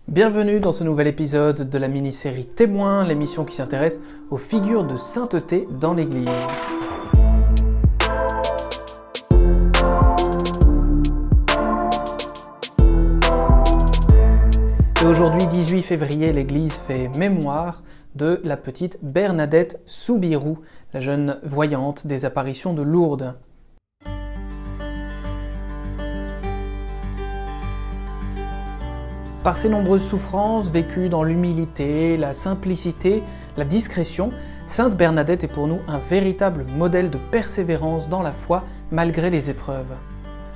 Bienvenue dans ce nouvel épisode de la mini-série Témoins, l'émission qui s'intéresse aux figures de sainteté dans l'Église. Et aujourd'hui, 18 février, l'Église fait mémoire de la petite Bernadette Soubirous, la jeune voyante des apparitions de Lourdes. Par ses nombreuses souffrances vécues dans l'humilité, la simplicité, la discrétion, Sainte Bernadette est pour nous un véritable modèle de persévérance dans la foi malgré les épreuves.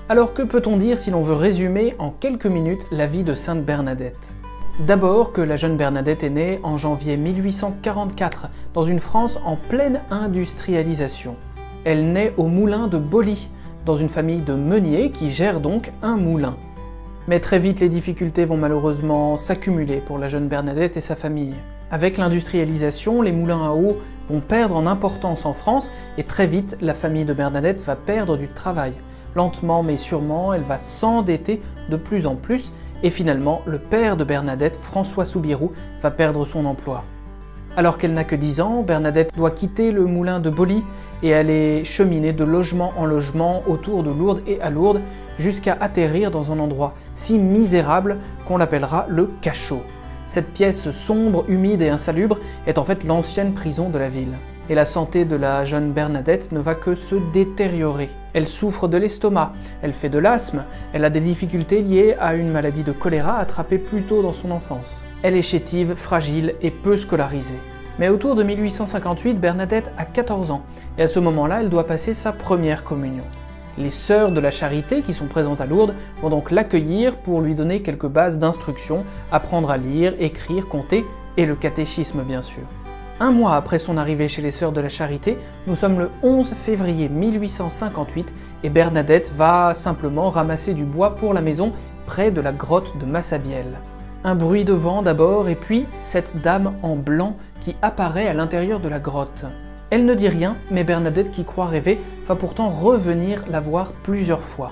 Alors que peut-on dire si l'on veut résumer en quelques minutes la vie de Sainte Bernadette ? D'abord que la jeune Bernadette est née en janvier 1844 dans une France en pleine industrialisation. Elle naît au moulin de Boly, dans une famille de meuniers qui gère donc un moulin. Mais très vite, les difficultés vont malheureusement s'accumuler pour la jeune Bernadette et sa famille. Avec l'industrialisation, les moulins à eau vont perdre en importance en France et très vite, la famille de Bernadette va perdre du travail. Lentement mais sûrement, elle va s'endetter de plus en plus et finalement, le père de Bernadette, François Soubirous, va perdre son emploi. Alors qu'elle n'a que 10 ans, Bernadette doit quitter le moulin de Boly et aller cheminer de logement en logement autour de Lourdes et à Lourdes jusqu'à atterrir dans un endroit si misérable qu'on l'appellera le cachot. Cette pièce sombre, humide et insalubre est en fait l'ancienne prison de la ville. Et la santé de la jeune Bernadette ne va que se détériorer. Elle souffre de l'estomac, elle fait de l'asthme, elle a des difficultés liées à une maladie de choléra attrapée plus tôt dans son enfance. Elle est chétive, fragile et peu scolarisée. Mais autour de 1858, Bernadette a 14 ans et à ce moment-là, elle doit passer sa première communion. Les sœurs de la Charité qui sont présentes à Lourdes vont donc l'accueillir pour lui donner quelques bases d'instruction, apprendre à lire, écrire, compter et le catéchisme bien sûr. Un mois après son arrivée chez les sœurs de la Charité, nous sommes le 11 février 1858 et Bernadette va simplement ramasser du bois pour la maison près de la grotte de Massabielle. Un bruit de vent d'abord et puis cette dame en blanc qui apparaît à l'intérieur de la grotte. Elle ne dit rien, mais Bernadette, qui croit rêver, va pourtant revenir la voir plusieurs fois.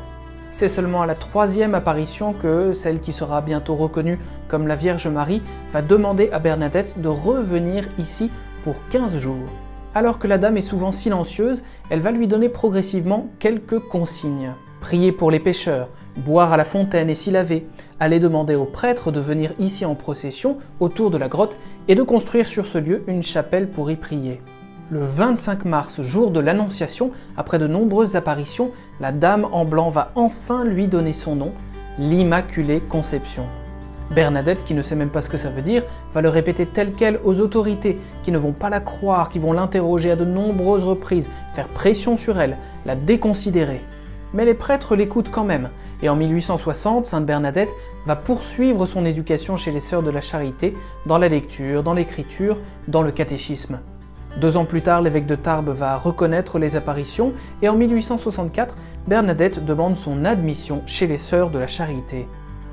C'est seulement à la troisième apparition que celle qui sera bientôt reconnue comme la Vierge Marie va demander à Bernadette de revenir ici pour 15 jours. Alors que la dame est souvent silencieuse, elle va lui donner progressivement quelques consignes. Prier pour les pécheurs, boire à la fontaine et s'y laver, aller demander aux prêtres de venir ici en procession autour de la grotte et de construire sur ce lieu une chapelle pour y prier. Le 25 mars, jour de l'Annonciation, après de nombreuses apparitions, la Dame en blanc va enfin lui donner son nom, l'Immaculée Conception. Bernadette, qui ne sait même pas ce que ça veut dire, va le répéter tel quel aux autorités, qui ne vont pas la croire, qui vont l'interroger à de nombreuses reprises, faire pression sur elle, la déconsidérer. Mais les prêtres l'écoutent quand même, et en 1860, Sainte Bernadette va poursuivre son éducation chez les sœurs de la Charité, dans la lecture, dans l'écriture, dans le catéchisme. 2 ans plus tard, l'évêque de Tarbes va reconnaître les apparitions et en 1864, Bernadette demande son admission chez les sœurs de la Charité.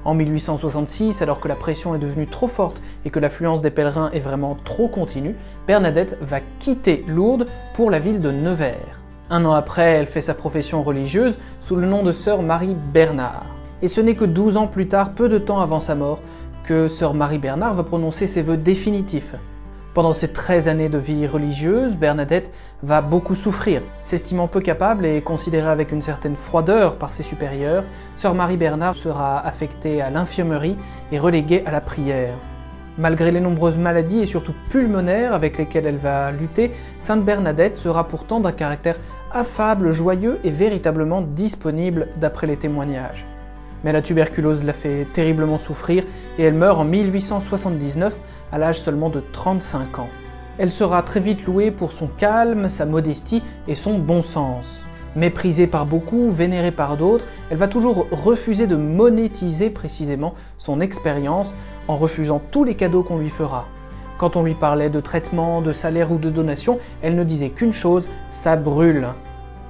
En 1866, alors que la pression est devenue trop forte et que l'affluence des pèlerins est vraiment trop continue, Bernadette va quitter Lourdes pour la ville de Nevers. 1 an après, elle fait sa profession religieuse sous le nom de sœur Marie Bernard. Et ce n'est que 12 ans plus tard, peu de temps avant sa mort, que sœur Marie Bernard va prononcer ses vœux définitifs. Pendant ces 13 années de vie religieuse, Bernadette va beaucoup souffrir. S'estimant peu capable et considérée avec une certaine froideur par ses supérieurs, sœur Marie Bernard sera affectée à l'infirmerie et reléguée à la prière. Malgré les nombreuses maladies et surtout pulmonaires avec lesquelles elle va lutter, Sainte Bernadette sera pourtant d'un caractère affable, joyeux et véritablement disponible d'après les témoignages. Mais la tuberculose la fait terriblement souffrir et elle meurt en 1879 à l'âge seulement de 35 ans. Elle sera très vite louée pour son calme, sa modestie et son bon sens. Méprisée par beaucoup, vénérée par d'autres, elle va toujours refuser de monétiser précisément son expérience en refusant tous les cadeaux qu'on lui fera. Quand on lui parlait de traitement, de salaire ou de donation, elle ne disait qu'une chose, ça brûle.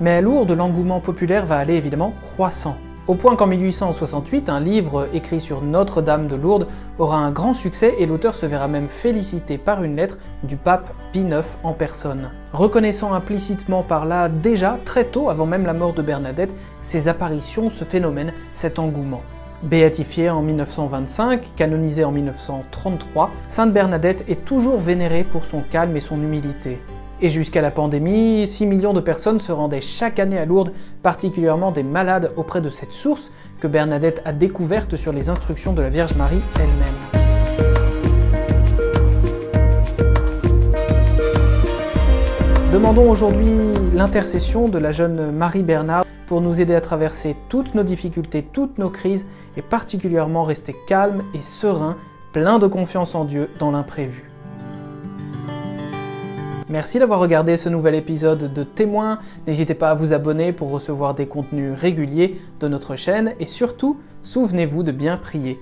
Mais à Lourdes, l'engouement populaire va aller évidemment croissant. Au point qu'en 1868, un livre écrit sur Notre-Dame de Lourdes aura un grand succès et l'auteur se verra même félicité par une lettre du pape Pie IX en personne, reconnaissant implicitement par là déjà, très tôt, avant même la mort de Bernadette, ces apparitions, ce phénomène, cet engouement. Béatifiée en 1925, canonisée en 1933, Sainte Bernadette est toujours vénérée pour son calme et son humilité. Et jusqu'à la pandémie, 6 millions de personnes se rendaient chaque année à Lourdes, particulièrement des malades, auprès de cette source que Bernadette a découverte sur les instructions de la Vierge Marie elle-même. Demandons aujourd'hui l'intercession de la jeune Marie Bernard pour nous aider à traverser toutes nos difficultés, toutes nos crises et particulièrement rester calme et serein, plein de confiance en Dieu dans l'imprévu. Merci d'avoir regardé ce nouvel épisode de Témoins. N'hésitez pas à vous abonner pour recevoir des contenus réguliers de notre chaîne et surtout, souvenez-vous de bien prier.